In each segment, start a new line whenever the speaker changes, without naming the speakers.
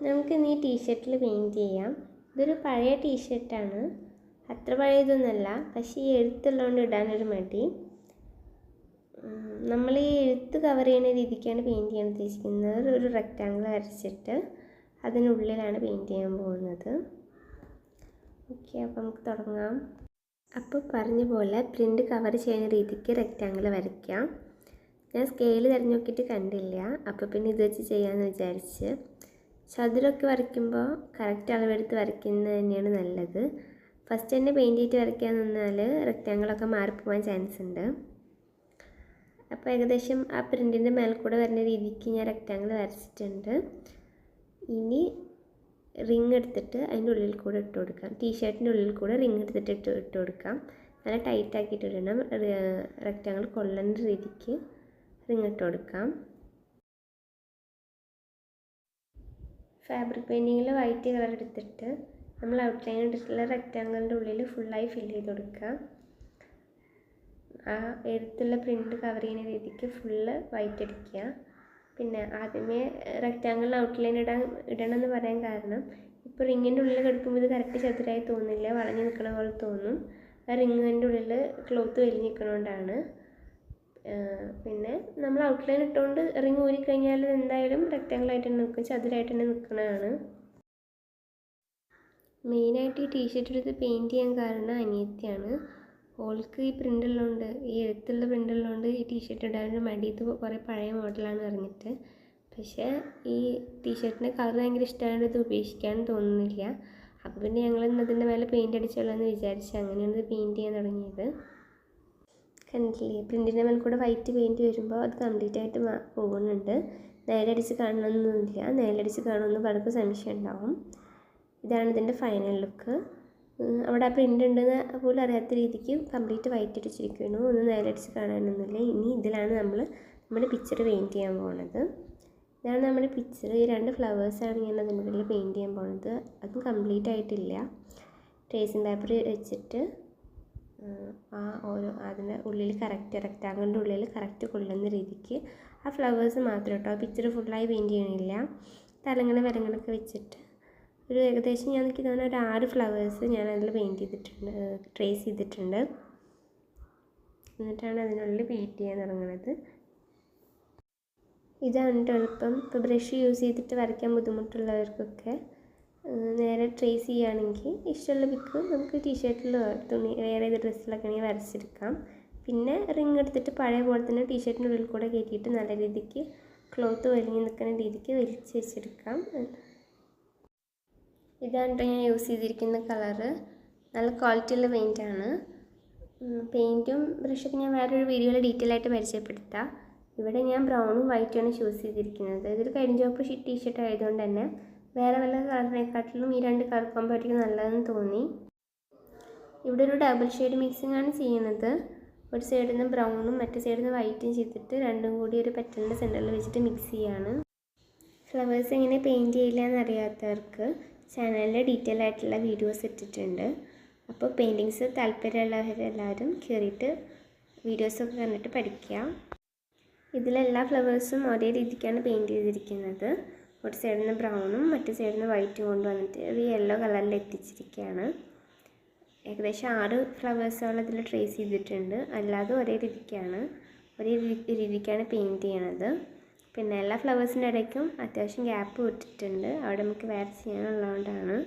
നമുക്ക് ഇനി ടീഷർട്ടിൽ പെയിൻറ്റ് ചെയ്യാം. ഇതൊരു പഴയ ടീഷർട്ടാണ്, അത്ര പഴയതൊന്നുമല്ല. പക്ഷേ ഈ എഴുത്തുള്ളതുകൊണ്ട് ഇടാനൊരു മടി. നമ്മൾ ഈ എഴുത്ത് കവർ ചെയ്യുന്ന രീതിക്കാണ് പെയിൻറ്റ് ചെയ്യാൻ ഉദ്ദേശിക്കുന്നത്. ഒരു റെക്റ്റാങ്കിൾ വരച്ചിട്ട് അതിനുള്ളിലാണ് പെയിൻറ്റ് ചെയ്യാൻ പോകുന്നത്. ഓക്കെ, അപ്പോൾ നമുക്ക് തുടങ്ങാം. അപ്പോൾ പറഞ്ഞ പോലെ പ്രിൻ്റ് കവർ ചെയ്യുന്ന രീതിക്ക് റെക്റ്റാങ്കിൾ വരയ്ക്കാം. ഞാൻ സ്കെയിൽ തിരഞ്ഞു നോക്കിയിട്ട് കണ്ടില്ല, അപ്പോൾ പിന്നെ ഇത് വെച്ച് ചെയ്യാമെന്ന് വിചാരിച്ച്. ചതുരമൊക്കെ വരയ്ക്കുമ്പോൾ കറക്റ്റ് അളവെടുത്ത് വരയ്ക്കുന്നത് തന്നെയാണ് നല്ലത്. ഫസ്റ്റ് തന്നെ പെയിൻറ്റ് ചെയ്തിട്ട് വരയ്ക്കാൻ നിന്നാൽ റെക്റ്റാങ്കിളൊക്കെ മാറിപ്പോകാൻ ചാൻസ് ഉണ്ട്. അപ്പോൾ ഏകദേശം ആ പ്രിൻറ്റിൻ്റെ മേൽ കൂടെ വരുന്ന രീതിക്ക് ഞാൻ റെക്റ്റാങ്കിൾ വരച്ചിട്ടുണ്ട്. ഇനി റിങ് എടുത്തിട്ട് അതിൻ്റെ ഉള്ളിൽ കൂടെ ഇട്ട് കൊടുക്കാം. ടീഷർട്ടിൻ്റെ ഉള്ളിൽ കൂടെ റിങ് എടുത്തിട്ട് ഇട്ട് കൊടുക്കാം. നല്ല ടൈറ്റാക്കിയിട്ട് ഇടണം. റെക്റ്റാങ്കിൾ കൊള്ളേണ്ട രീതിക്ക് റിങ് ഇട്ട് കൊടുക്കാം. ഫാബ്രിക് പെയിൻറ്റിങ്ങിൽ വൈറ്റ് കളർ എടുത്തിട്ട് നമ്മൾ ഔട്ട്ലൈൻ എടുത്തിട്ടുള്ള റെക്റ്റാങ്കിളിൻ്റെ ഉള്ളിൽ ഫുള്ളായി ഫില്ല് ചെയ്ത് കൊടുക്കുക. ആ എഴുത്തുള്ള പ്രിൻ്റ് കവർ ചെയ്യുന്ന രീതിക്ക് ഫുള്ള് വൈറ്റ് അടിക്കുക. പിന്നെ ആദ്യമേ റെക്റ്റാങ്കിളിന് ഔട്ട്ലൈൻ ഇടണമെന്ന് പറയാൻ കാരണം, ഇപ്പോൾ റിങ്ങിൻ്റെ ഉള്ളിൽ കിടക്കുമ്പോൾ ഇത് കറക്റ്റ് ചതുരായി തോന്നില്ല, വളഞ്ഞ് നിൽക്കണ പോലെ തോന്നും. ആ റിങ്ങിൻ്റെ ഉള്ളിൽ ക്ലോത്ത് വലിഞ്ഞ് നിൽക്കണോണ്ടാണ്. പിന്നെ നമ്മൾ ഔട്ട്ലൈൻ ഇട്ടുകൊണ്ട് റിങ് ഊരിക്കഴിഞ്ഞാൽ എന്തായാലും റെക്റ്റാങ്കിളായിട്ട് തന്നെ നിൽക്കും, ചതുരായിട്ട് തന്നെ നിൽക്കുന്നതാണ്. മെയിനായിട്ട് ഈ ടീഷർട്ട് എടുത്ത് പെയിൻറ്റ് ചെയ്യാൻ കാരണം അനിയത്തിയാണ്. ഓൾക്ക് ഈ പ്രിൻ്റുള്ളതുകൊണ്ട്, ഈ എഴുത്തുള്ള പ്രിൻ്റുള്ളതുകൊണ്ട് ഈ ടീഷർട്ട് ഇടാനൊരു മടി. ഇത് കുറേ പഴയ മോഡലാണ് പറഞ്ഞിട്ട്. പക്ഷേ ഈ ടീഷർട്ടിൻ്റെ കളർ ഭയങ്കര ഇഷ്ടമായതുകൊണ്ട് ഇത് ഉപേക്ഷിക്കാൻ തോന്നുന്നില്ല. അപ്പോൾ പിന്നെ ഞങ്ങൾ ഇന്നതിൻ്റെ മേലെ പെയിൻറ്റ് അടിച്ചോളാമെന്ന് വിചാരിച്ച് അങ്ങനെയാണ് ഇത് പെയിൻറ്റ് ചെയ്യാൻ തുടങ്ങിയത്. കണ്ടില്ലേ, പ്രിൻറ്റിൻ്റെ മേൽ കൂടെ വൈറ്റ് പെയിൻറ്റ് വരുമ്പോൾ അത് കംപ്ലീറ്റ് ആയിട്ട് പോകുന്നുണ്ട്. നേലടിച്ച് കാണണമെന്നൊന്നുമില്ല, നേലടിച്ച് കാണുമെന്ന് പലർക്കും സംശയം ഉണ്ടാവും. ഇതാണ് ഇതിൻ്റെ ഫൈനൽ ലുക്ക്. അവിടെ ആ പ്രിൻ്റ് ഉണ്ടെന്ന് പോലും അറിയാത്ത രീതിക്ക് കംപ്ലീറ്റ് വൈറ്റ് അടിച്ചിരിക്കുന്നു. ഒന്നും നേലടിച്ച് കാണാനൊന്നുമില്ല. ഇനി ഇതിലാണ് നമ്മുടെ പിക്ചർ പെയിൻറ്റ് ചെയ്യാൻ പോകുന്നത്. ഇതാണ് നമ്മുടെ പിക്ചർ. ഈ 2 ഫ്ലവേഴ്സാണ് ഞാൻ അതിൻ്റെ ഉള്ളിൽ പെയിൻറ്റ് ചെയ്യാൻ പോകുന്നത്. അതും കംപ്ലീറ്റ് ആയിട്ടില്ല. ട്രേസിങ് പേപ്പർ വെച്ചിട്ട് അതിൻ്റെ ഉള്ളിൽ കറക്റ്റ് റെക്റ്റാങ്കിളിൻ്റെ ഉള്ളിൽ കറക്റ്റ് കൊള്ളുന്ന രീതിക്ക് ആ ഫ്ലവേഴ്സ് മാത്രം കേട്ടോ. ആ പിക്ചർ ഫുള്ളായി പെയിൻറ്റ് ചെയ്യണില്ല. തലങ്ങനെ വരങ്ങളൊക്കെ വെച്ചിട്ട് ഒരു ഏകദേശം ഞാൻ എനിക്ക് തോന്നുന്ന ഒരു 6 ഫ്ലവേഴ്സ് ഞാൻ അതിൽ പെയിൻറ്റ് ചെയ്തിട്ടുണ്ട്, ട്രേസ് ചെയ്തിട്ടുണ്ട്. എന്നിട്ടാണ് അതിനുള്ളിൽ പെയിൻറ്റ് ചെയ്യാൻ തുടങ്ങുന്നത്. ഇതാണ് എളുപ്പം. ഇപ്പോൾ ബ്രഷ് യൂസ് ചെയ്തിട്ട് വരയ്ക്കാൻ ബുദ്ധിമുട്ടുള്ളവർക്കൊക്കെ നേരെ ട്രേസ് ചെയ്യുകയാണെങ്കിൽ ഇഷ്ടമുള്ള പിക്ക് നമുക്ക് ടീഷർട്ടിലോ തുണി വേറെ ഏത് ഡ്രസ്സിലൊക്കെ ആണെങ്കിൽ വരച്ചെടുക്കാം. പിന്നെ റിങ് എടുത്തിട്ട് പഴയ പോലെ തന്നെ ടീഷർട്ടിൻ്റെ ഉള്ളിൽ കൂടെ കയറ്റിയിട്ട് നല്ല രീതിക്ക് ക്ലോത്ത് വലിഞ്ഞ് നിൽക്കുന്ന രീതിക്ക് വലിച്ച് വെച്ചെടുക്കാം. ഇതാണ് ഞാൻ യൂസ് ചെയ്തിരിക്കുന്ന കളറ്. നല്ല ക്വാളിറ്റിയുള്ള പെയിൻറ്റാണ്. പെയിൻറ്റും ബ്രഷൊക്കെ ഞാൻ വേറൊരു വീഡിയോയിൽ ഡീറ്റെയിൽ ആയിട്ട് പരിചയപ്പെടുത്താം. ഇവിടെ ഞാൻ ബ്രൗണും വൈറ്റുമാണ് ചൂസ് ചെയ്തിരിക്കുന്നത്. ഇതൊരു കരിഞ്ചുവപ്പ് ടീഷർട്ട് ആയതുകൊണ്ട് തന്നെ വേറെ വല്ല കളറിനെക്കാട്ടിലും ഈ 2 കളർ കോമ്പോ ആയിരിക്കും നല്ലതെന്ന് തോന്നി. ഇവിടെ ഒരു ഡബിൾ ഷെയ്ഡ് മിക്സിംഗ് ആണ് ചെയ്യുന്നത്. ഒരു സൈഡിൽ നിന്ന് ബ്രൗണും മറ്റേ സൈഡിൽ നിന്ന് വൈറ്റും ചെയ്തിട്ട് രണ്ടും കൂടി ഒരു പെറ്റലിൻ്റെ സെൻറ്ററിൽ വെച്ചിട്ട് മിക്സ് ചെയ്യാണ്. ഫ്ലവേഴ്സ് എങ്ങനെ പെയിൻറ്റ് ചെയ്യില്ല എന്നറിയാത്തവർക്ക് ചാനലിൽ ഡീറ്റെയിൽ ആയിട്ടുള്ള വീഡിയോസ് ഇട്ടിട്ടുണ്ട്. അപ്പോൾ പെയിൻറ്റിങ്സ് താല്പര്യമുള്ളവരെല്ലാവരും കയറിയിട്ട് വീഡിയോസൊക്കെ കണ്ടിട്ട് പഠിക്കുക. ഇതിലെല്ലാ ഫ്ലവേഴ്സും ഒരേ രീതിക്കാണ് പെയിൻറ്റ് ചെയ്തിരിക്കുന്നത്. ഒരു സൈഡിൽ നിന്ന് ബ്രൗണും മറ്റു സൈഡിൽ നിന്ന് വൈറ്റും കൊണ്ടുവന്നിട്ട് ഒരു യെല്ലോ കളറിൽ എത്തിച്ചിരിക്കുകയാണ്. ഏകദേശം 6 ഫ്ലവേഴ്സുകൾ ഇതിൽ ട്രേസ് ചെയ്തിട്ടുണ്ട്. അല്ലാതെ ഒരേ രീതിക്കാണ് പെയിൻറ്റ് ചെയ്യണത്. പിന്നെ എല്ലാ ഫ്ലവേഴ്സിൻ്റെ ഇടയ്ക്കും അത്യാവശ്യം ഗ്യാപ്പ് വിട്ടിട്ടുണ്ട്. അവിടെ നമുക്ക് വേറെ ചെയ്യാനുള്ളതുകൊണ്ടാണ്.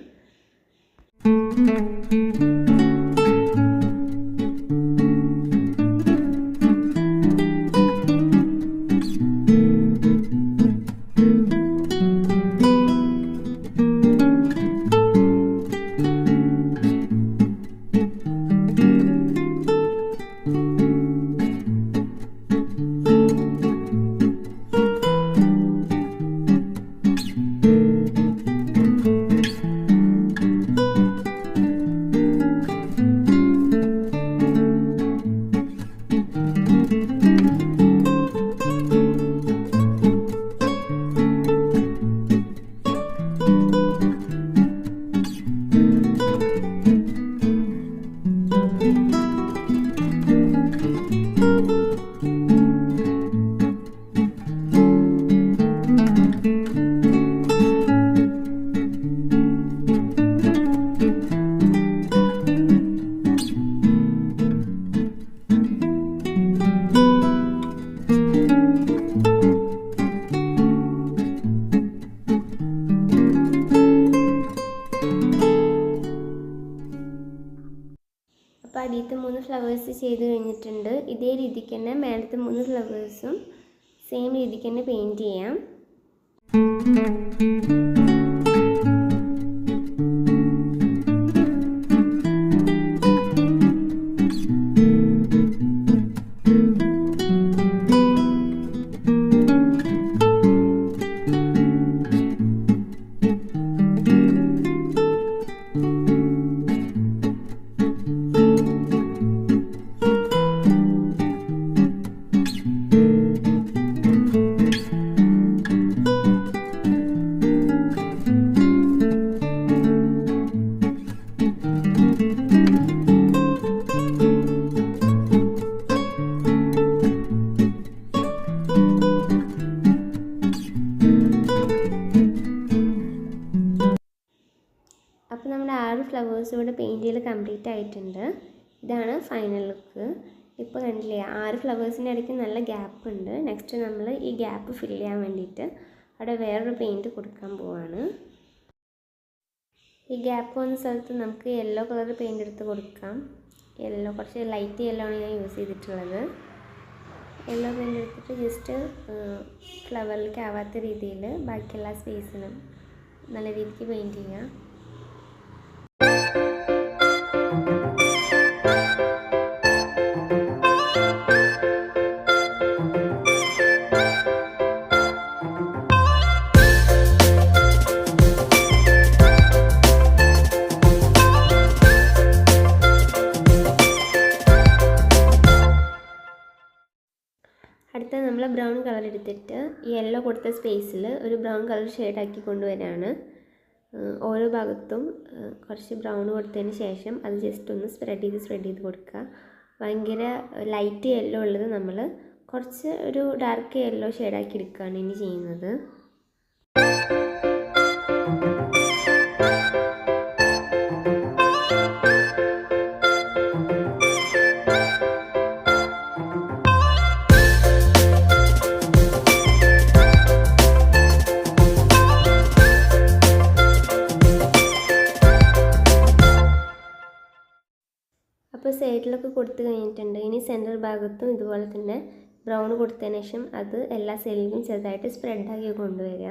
ഫ്ലവേഴ്സ് ചെയ്ത് കഴിഞ്ഞിട്ടുണ്ട്. ഇതേ രീതിക്ക് തന്നെ മേലത്തെ 3 ഫ്ലവേഴ്സും സെയിം രീതിക്ക് തന്നെ പെയിൻറ്റ് ചെയ്യാം. അപ്പോൾ നമ്മുടെ 6 ഫ്ലവേഴ്സ് ഇവിടെ പെയിൻറ്റ് ചെയ്ത് കംപ്ലീറ്റ് ആയിട്ടുണ്ട്. ഇതാണ് ഫൈനൽ ലുക്ക്. ഇപ്പോൾ കണ്ടില്ലേ 6 ഫ്ലവേഴ്സിൻ്റെ ഇടയ്ക്ക് നല്ല ഗ്യാപ്പ് ഉണ്ട്. നെക്സ്റ്റ് നമ്മൾ ഈ ഗ്യാപ്പ് ഫില്ല് ചെയ്യാൻ വേണ്ടിയിട്ട് അവിടെ വേറൊരു പെയിൻറ്റ് കൊടുക്കാൻ പോവാണ്. ഈ ഗ്യാപ്പ് വന്ന സ്ഥലത്ത് നമുക്ക് യെല്ലോ കളർ പെയിൻറ്റ് എടുത്ത് കൊടുക്കാം. യെല്ലോ കുറച്ച് ലൈറ്റ് യെല്ലോ ആണ് ഞാൻ യൂസ് ചെയ്തിട്ടുള്ളത്. യെല്ലോ പെയിൻറ്റ് എടുത്തിട്ട് ജസ്റ്റ് ഫ്ലവറിലേക്ക് ആവാത്ത രീതിയിൽ ബാക്കി എല്ലാ സ്പേസിലും നല്ല രീതിക്ക് പെയിൻറ്റ് ചെയ്യാം. അടുത്ത നമ്മൾ ബ്രൗൺ കളർ എടുത്തിട്ട് ഈ യെല്ലോ കൊടുത്ത സ്പേസിൽ ഒരു ബ്രൗൺ കളർ ഷെയ്ഡാക്കി കൊണ്ടുവരാണ്. ഓരോ ഭാഗത്തും കുറച്ച് ബ്രൗൺ കൊടുത്തതിന് ശേഷം അത് ജസ്റ്റ് ഒന്ന് സ്പ്രെഡ് ചെയ്ത് കൊടുക്കുക. ഭയങ്കര ലൈറ്റ് യെല്ലോ ഉള്ളത് നമ്മൾ കുറച്ച് ഒരു ഡാർക്ക് യെല്ലോ ഷെയ്ഡാക്കി എടുക്കുകയാണ് ഇനി ചെയ്യുന്നത്. അപ്പോൾ സൈഡിലൊക്കെ കൊടുത്തു കഴിഞ്ഞിട്ടുണ്ട്. ഇനി സെൻറ്റർ ഭാഗത്തും ഇതുപോലെ തന്നെ ബ്രൗൺ കൊടുത്തതിന് ശേഷം അത് എല്ലാ സൈഡിലും ചെറുതായിട്ട് സ്പ്രെഡാക്കി കൊണ്ടുവരിക.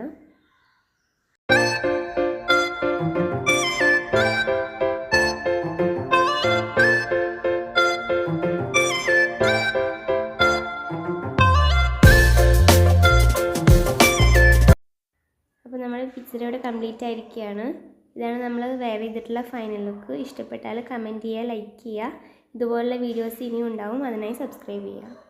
അപ്പോൾ നമ്മുടെ പിക്ചർ ഇവിടെ കംപ്ലീറ്റ് ആയിരിക്കുകയാണ്. ഇതാണ് നമ്മൾ വെയർ ചെയ്തിട്ടുള്ള ഫൈനൽ ലുക്ക്. ഇഷ്ടപ്പെട്ടാൽ കമൻറ്റ് ചെയ്യുക, ലൈക്ക് ചെയ്യുക. ഇതുപോലുള്ള വീഡിയോസ് ഇനിയും ഉണ്ടാവും. അതിനായി സബ്സ്ക്രൈബ് ചെയ്യുക.